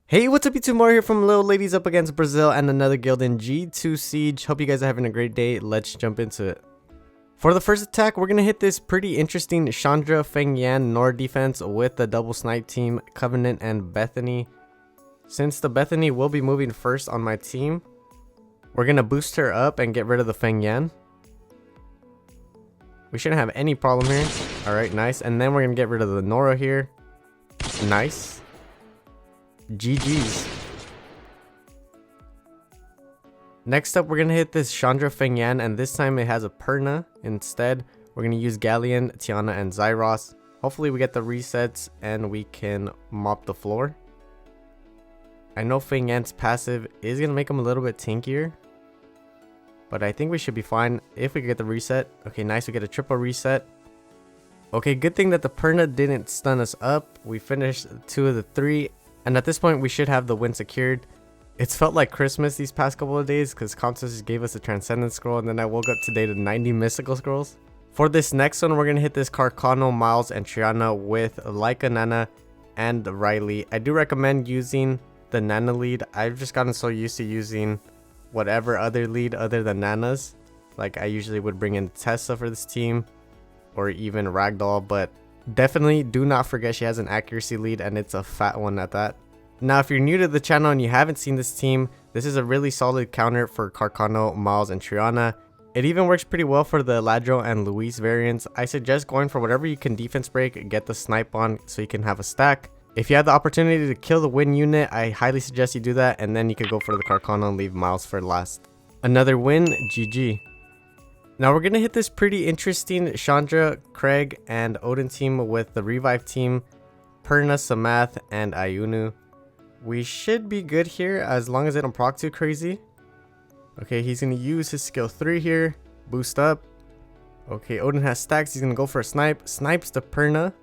Hey, what's up YouTube? Mario here from Little Ladies up against Brazil and another guild in G2 Siege. Hope you guys are having a great day. Let's jump into it. For the first attack, we're going to hit this pretty interesting Chandra Feng Yan Nord defense with the double snipe team, Covenant and Bethany. Since the Bethany will be moving first on my team, we're going to boost her up and get rid of the Feng Yan. We shouldn't have any problem here. Alright, nice. And then we're going to get rid of the Nora here. Nice. GG's. Next up, we're going to hit this Chandra Feng Yan, and this time it has a Perna. Instead, we're going to use Galleon, Tiana, and Zyros. Hopefully we get the resets and we can mop the floor. I know Feng Yan's passive is going to make him a little bit tankier, but I think we should be fine if we get the reset. Okay, nice. We get a triple reset. Okay, good thing that the Perna didn't stun us up. We finished 2 of the 3. And at this point, we should have the win secured. It's felt like Christmas these past couple of days because Comtos just gave us a Transcendence Scroll, and then I woke up today to 90 Mystical Scrolls. For this next one, we're going to hit this Carcano, Miles, and Triana with Laika, Nana, and Riley. I do recommend using the Nana lead. I've just gotten so used to using whatever other lead other than Nana's. Like, I usually would bring in Tessa for this team, or even Ragdoll, but definitely do not forget she has an accuracy lead, and it's a fat one at that. Now, if you're new to the channel and you haven't seen this team, this is a really solid counter for Carcano, Miles, and Triana. It even works pretty well for the Ladro and Luis variants. I suggest going for whatever you can defense break, get the snipe on so you can have a stack. If you have the opportunity to kill the win unit, I highly suggest you do that, and then you could go for the Carcano and leave Miles for last. Another win, GG. Now we're going to hit this pretty interesting Chandra, Craig, and Odin team with the Revive team, Perna, Samath, and Ayunu. We should be good here as long as they don't proc too crazy. Okay, he's going to use his skill 3 here, boost up. Okay, Odin has stacks, he's going to go for a snipe, snipes the Perna.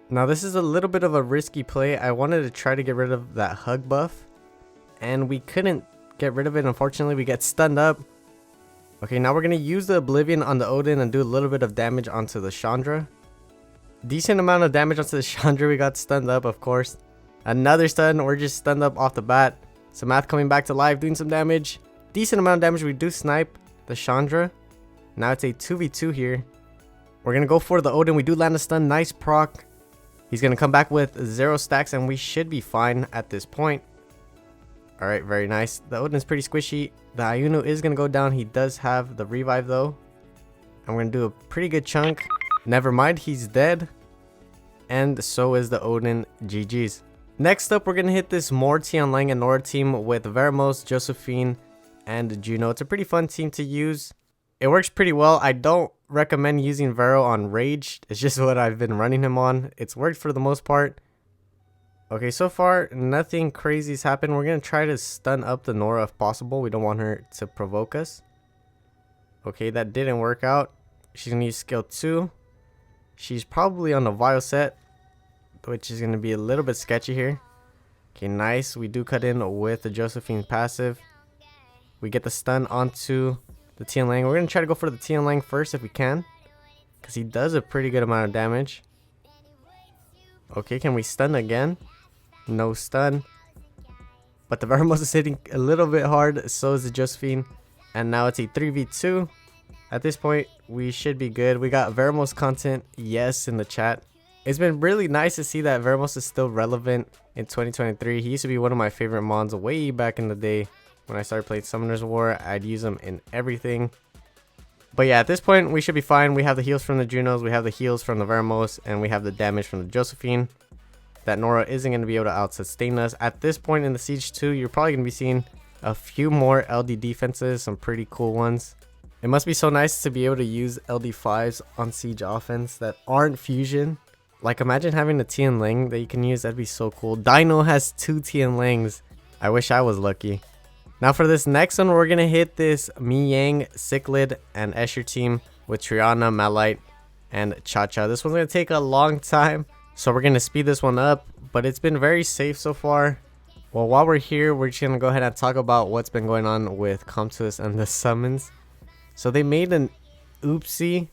Now this is a little bit of a risky play. I wanted to try to get rid of that hug buff, and we couldn't get rid of it. Unfortunately, we get stunned up. Okay, now we're going to use the Oblivion on the Odin and do a little bit of damage onto the Chandra. Decent amount of damage onto the Chandra. We got stunned up, of course. Another stun. We're just stunned up off the bat. Samath coming back to life, doing some damage. Decent amount of damage. We do snipe the Chandra. Now it's a 2v2 here. We're going to go for the Odin. We do land a stun. Nice proc. He's going to come back with 0 stacks, and we should be fine at this point. Alright, very nice. The Odin is pretty squishy. The Ayunu is going to go down. He does have the revive though. I'm going to do a pretty good chunk. Never mind, he's dead. And so is the Odin. GG's. Next up, we're going to hit this more Tianlang and Nora team with Veramos, Josephine, and Juno. It's a pretty fun team to use. It works pretty well. I don't recommend using Vero on Rage. It's just what I've been running him on. It's worked for the most part. Okay, so far, nothing crazy's happened. We're going to try to stun up the Nora if possible. We don't want her to provoke us. Okay, that didn't work out. She's going to use skill 2. She's probably on the Vile set, which is going to be a little bit sketchy here. Okay, nice. We do cut in with the Josephine passive. We get the stun onto the Tianlang. We're going to try to go for the Tianlang first if we can, because he does a pretty good amount of damage. Okay, can we stun again? No stun. But the Veramos is hitting a little bit hard, so is the Josephine. And now it's a 3v2. At this point, we should be good. We got Veramos content, yes, in the chat. It's been really nice to see that Veramos is still relevant in 2023. He used to be one of my favorite mons way back in the day. When I started playing Summoner's War, I'd use him in everything. But yeah, at this point, we should be fine. We have the heals from the Junos, we have the heals from the Veramos, and we have the damage from the Josephine. That Nora isn't going to be able to out-sustain us. At this point in the Siege 2, you're probably going to be seeing a few more LD defenses, some pretty cool ones. It must be so nice to be able to use LD5s on Siege offense that aren't fusion. Like, imagine having a Tianlang that you can use. That'd be so cool. Dino has 2 Tianlangs. I wish I was lucky. Now for this next one, we're going to hit this Mi Yang, Cichlid, and Escher team with Triana, Malite, and Cha-Cha. This one's going to take a long time, so we're going to speed this one up, but it's been very safe so far. Well, while we're here, we're just going to go ahead and talk about what's been going on with Comtus and the summons. So they made an oopsie,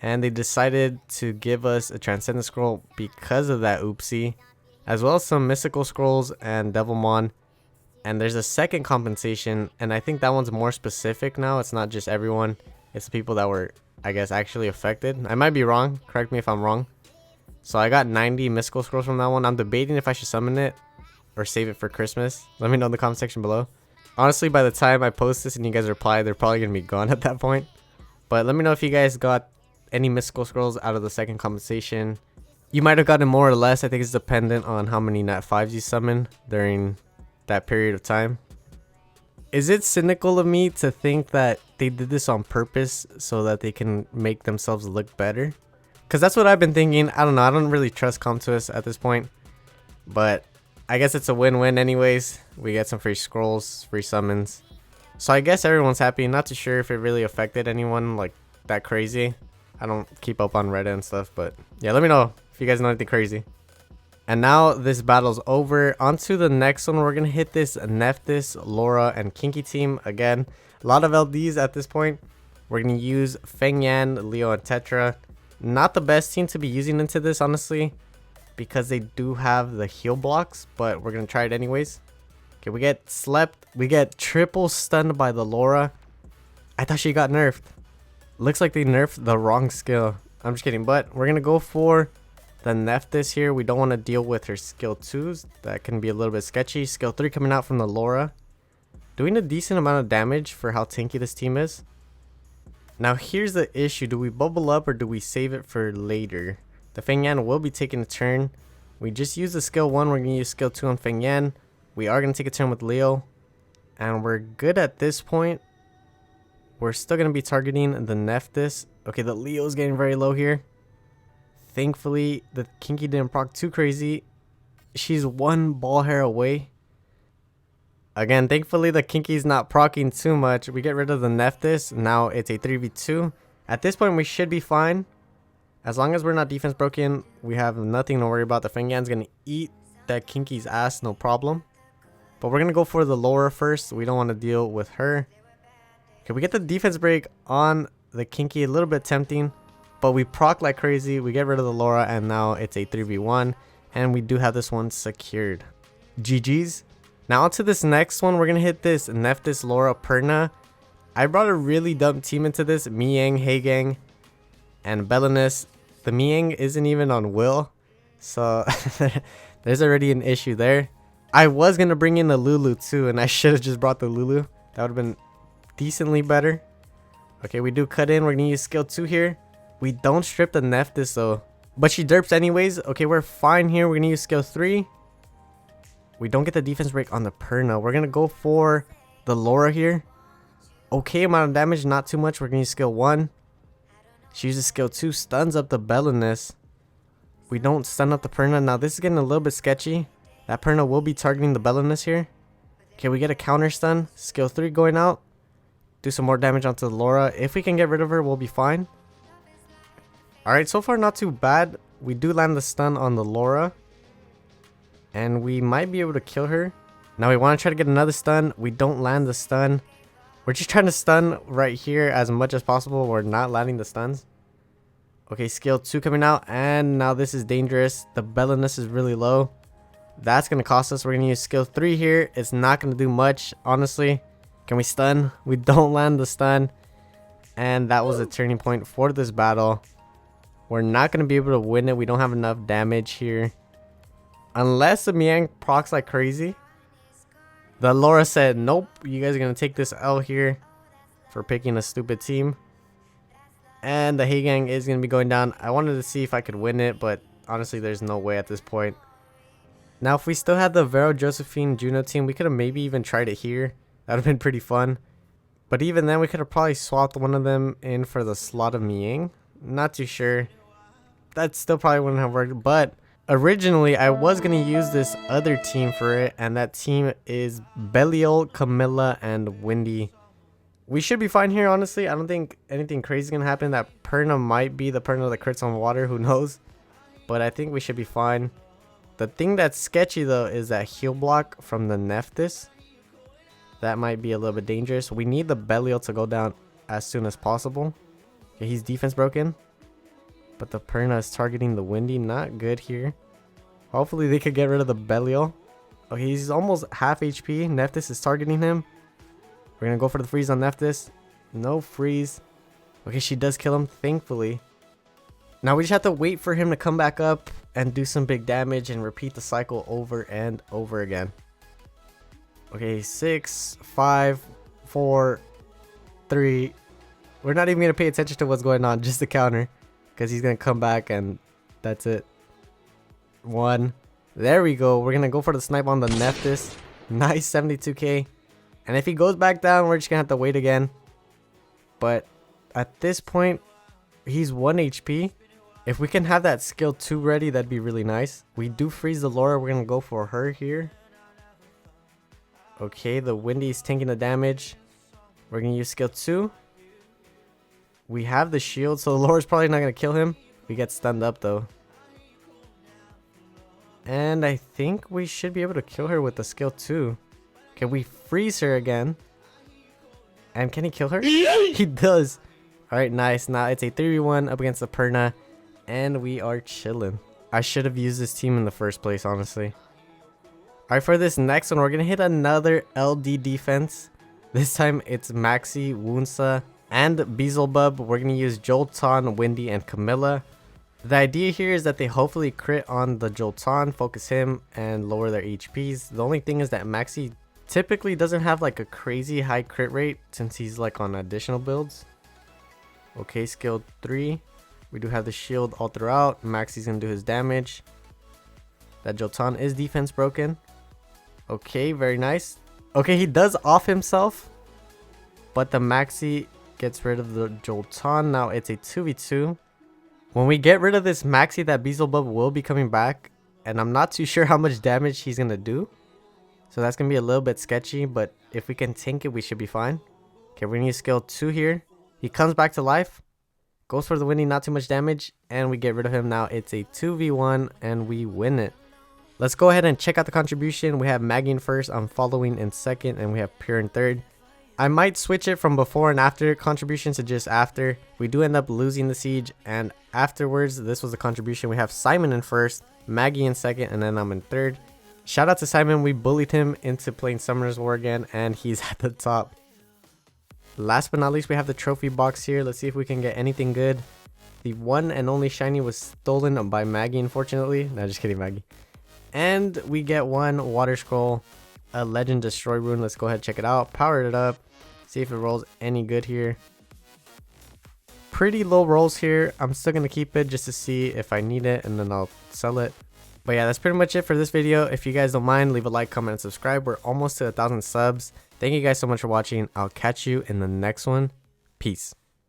and they decided to give us a Transcendence Scroll because of that oopsie. as well as some mystical scrolls and Devilmon. And there's a second compensation, and I think that one's more specific now. It's not just everyone, it's the people that were, I guess, actually affected. I might be wrong, correct me if I'm wrong. So I got 90 mystical scrolls from that one. I'm debating if I should summon it or save it for Christmas. Let me know in the comment section below. Honestly, by the time I post this and you guys reply, they're probably gonna be gone at that point. But let me know if you guys got any mystical scrolls out of the second compensation. You might have gotten more or less. I think it's dependent on how many Nat 5s you summon during that period of time. Is it cynical of me to think that they did this on purpose so that they can make themselves look better? Because that's what I've been thinking. I don't know. I don't really trust Comtuous at this point. But I guess it's a win-win anyways. We get some free scrolls, free summons. So I guess everyone's happy. Not too sure if it really affected anyone like that crazy. I don't keep up on Reddit and stuff. But yeah, let me know if you guys know anything crazy. And now this battle's over. On to the next one. We're going to hit this Nephthys, Laura, and Kinky team. Again, a lot of LDs at this point. We're going to use Feng Yan, Leo, and Tetra. Not the best team to be using into this, honestly, because they do have the heal blocks, but we're going to try it anyways. Okay, we get slept. We get triple stunned by the Laura. I thought she got nerfed. Looks like they nerfed the wrong skill. I'm just kidding, but we're going to go for the Nephthys here. We don't want to deal with her skill 2s. That can be a little bit sketchy. Skill 3 coming out from the Laura. Doing a decent amount of damage for how tanky this team is. Now here's the issue. Do we bubble up or do we save it for later? The Feng Yan will be taking a turn. We just used the skill 1. We're going to use skill 2 on Feng Yan. We are going to take a turn with Leo. And we're good at this point. We're still going to be targeting the Nephthys. Okay, the Leo is getting very low here. Thankfully, the Kinky didn't proc too crazy. She's one ball hair away. Again, thankfully, the Kinky's not procking too much. We get rid of the Nephthys. Now it's a 3v2. At this point, we should be fine. As long as we're not defense broken, we have nothing to worry about. The Feng Yan's going to eat that Kinky's ass, no problem. But we're going to go for the Laura first. We don't want to deal with her. Okay, we get the defense break on the Kinky. A little bit tempting. But we proc like crazy. We get rid of the Laura. And now it's a 3v1. And we do have this one secured. GG's. Now onto this next one. We're going to hit this Nephthys, Laura, Perna. I brought a really dumb team into this. Miang, Hagang, and Belinus. The Miang isn't even on Will. So there's already an issue there. I was going to bring in the Lulu too. And I should have just brought the Lulu. That would have been decently better. Okay, we do cut in. We're going to use skill 2 here. We don't strip the Nephthys though. But she derps anyways. Okay, we're fine here. We're going to use skill 3. We don't get the defense break on the Perna. We're going to go for the Laura here. Okay amount of damage, not too much. We're going to use skill 1. She uses skill 2, stuns up the Belinus. We don't stun up the Perna. Now this is getting a little bit sketchy. That Perna will be targeting the Belinus here. Okay, we get a counter stun. Skill 3 going out. Do some more damage onto the Laura. If we can get rid of her, we'll be fine. Alright, so far not too bad. We do land the stun on the Laura. And we might be able to kill her. Now we want to try to get another stun. We don't land the stun. We're just trying to stun right here as much as possible. We're not landing the stuns. Okay, skill 2 coming out. And now this is dangerous. The Belinus is really low. That's going to cost us. We're going to use skill 3 here. It's not going to do much, honestly. Can we stun? We don't land the stun. And that was a turning point for this battle. We're not going to be able to win it. We don't have enough damage here. Unless the Miang procs like crazy. The Laura said, nope, you guys are going to take this L here for picking a stupid team. And the Hagang is going to be going down. I wanted to see if I could win it, but honestly, there's no way at this point. Now, if we still had the Vero, Josephine, Juno team, we could have maybe even tried it here. That would have been pretty fun. But even then, we could have probably swapped one of them in for the slot of Miang. Not too sure. That still probably wouldn't have worked, but originally, I was going to use this other team for it, and that team is Belial, Camilla, and Windy. We should be fine here, honestly. I don't think anything crazy is going to happen. That Perna might be the Perna that crits on water, who knows? But I think we should be fine. The thing that's sketchy, though, is that heal block from the Nephthys. That might be a little bit dangerous. We need the Belial to go down as soon as possible. Okay, he's defense broken. But the Perna is targeting the Windy. Not good here. Hopefully they could get rid of the Belial. Okay, he's almost half HP. Nephthys is targeting him. We're gonna go for the freeze on Nephthys. No freeze. Okay, she does kill him, thankfully. Now we just have to wait for him to come back up and do some big damage and repeat the cycle over and over again. Okay, 6, 5, 4, 3. We're not even gonna pay attention to what's going on, just the counter, because he's gonna come back and that's it. 1. There we go. We're gonna go for the snipe on the Nephthys. Nice, 72k. And if he goes back down, we're just gonna have to wait again. But at this point, he's 1 HP. If we can have that skill 2 ready, that'd be really nice. We do freeze the Laura. We're gonna go for her here. Okay, the Wendy's tanking the damage. We're gonna use skill 2. We have the shield, so the Laura's probably not gonna kill him. We get stunned up though. And I think we should be able to kill her with the skill 2. Can we freeze her again? And can he kill her? He does. Alright, nice. Now it's a 3v1 up against the Perna. And we are chilling. I should have used this team in the first place, honestly. Alright, for this next one, we're going to hit another LD defense. This time it's Maxi, Wunsa, and Beelzebub. We're going to use Jolton, Wendy, and Camilla. The idea here is that they hopefully crit on the Jolton, focus him, and lower their HPs. The only thing is that Maxi typically doesn't have like a crazy high crit rate since he's like on additional builds. Okay, skill 3. We do have the shield all throughout. Maxi's gonna do his damage. That Jolton is defense broken. Okay, very nice. Okay, he does off himself, but the Maxi gets rid of the Jolton. Now it's a 2v2. When we get rid of this Maxi, that Beelzebub will be coming back, and I'm not too sure how much damage he's gonna do. So that's gonna be a little bit sketchy, but if we can tank it, we should be fine. Okay, we're gonna use skill 2 here. He comes back to life, goes for the Winnie, not too much damage, and we get rid of him. Now it's a 2v1 and we win it. Let's go ahead and check out the contribution. We have Maggie in first, I'm following in second, and we have Pure in third. I might switch it from before and after contributions to just after. We do end up losing the siege, and afterwards, this was the contribution. We have Simon in first, Maggie in second, and then I'm in third. Shout out to Simon. We bullied him into playing Summoner's War again, and he's at the top. Last but not least, we have the trophy box here. Let's see if we can get anything good. The one and only shiny was stolen by Maggie, unfortunately. No, just kidding, Maggie. And we get one water scroll, a legend destroy rune. Let's go ahead and check it out. Power it up. See if it rolls any good here. Pretty low rolls here. I'm still going to keep it just to see if I need it, and then I'll sell it. But yeah, that's pretty much it for this video. If you guys don't mind, leave a like, comment, and subscribe. We're almost to 1,000 subs. Thank you guys so much for watching. I'll catch you in the next one. Peace.